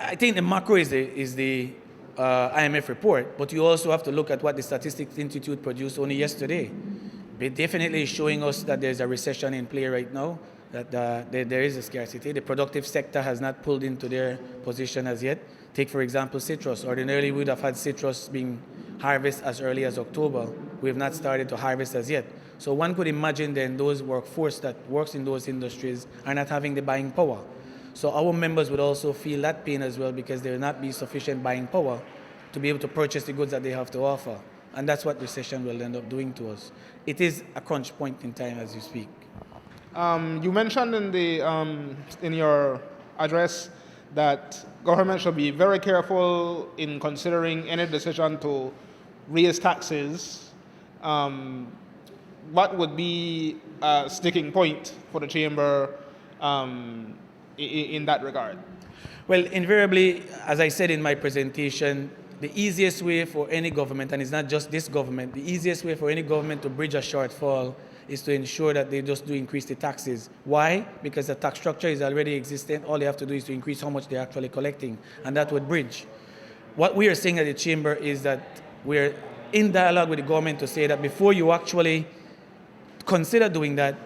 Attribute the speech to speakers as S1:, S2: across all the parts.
S1: I think the macro is the IMF report, but you also have to look at what the Statistics Institute produced only yesterday. It definitely is showing us that there's a recession in play right now, that there is a scarcity. The productive sector has not pulled into their position as yet. Take, for example, citrus. Ordinarily, we would have had citrus being harvested as early as October. We have not started to harvest as yet. So one could imagine then those workforce that works in those industries are not having the buying power. So our members would also feel that pain as well, because there will not be sufficient buying power to be able to purchase the goods that they have to offer. And that's what recession will end up doing to us. It is a crunch point in time as you speak.
S2: You mentioned in your address that government should be very careful in considering any decision to raise taxes. What would be a sticking point for the chamber in that regard?
S1: Well, invariably, as I said in my presentation, the easiest way for any government, and it's not just this government, the easiest way for any government to bridge a shortfall is to ensure that they just do increase the taxes. Why? Because the tax structure is already existent. All they have to do is to increase how much they're actually collecting, and that would bridge. What we are saying at the chamber is that we're in dialogue with the government to say that before you actually consider doing that,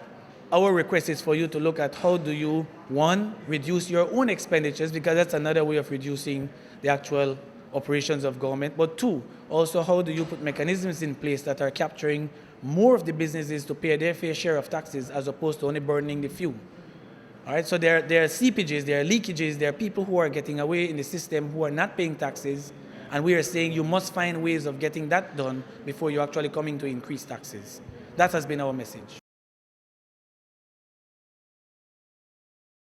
S1: our request is for you to look at how do you, one, reduce your own expenditures, because that's another way of reducing the actual operations of government. But two, also how do you put mechanisms in place that are capturing more of the businesses to pay their fair share of taxes as opposed to only burdening the few. All right, so there are seepages, there are leakages, there are people who are getting away in the system who are not paying taxes, and we are saying you must find ways of getting that done before you're actually coming to increase taxes. That has been our message.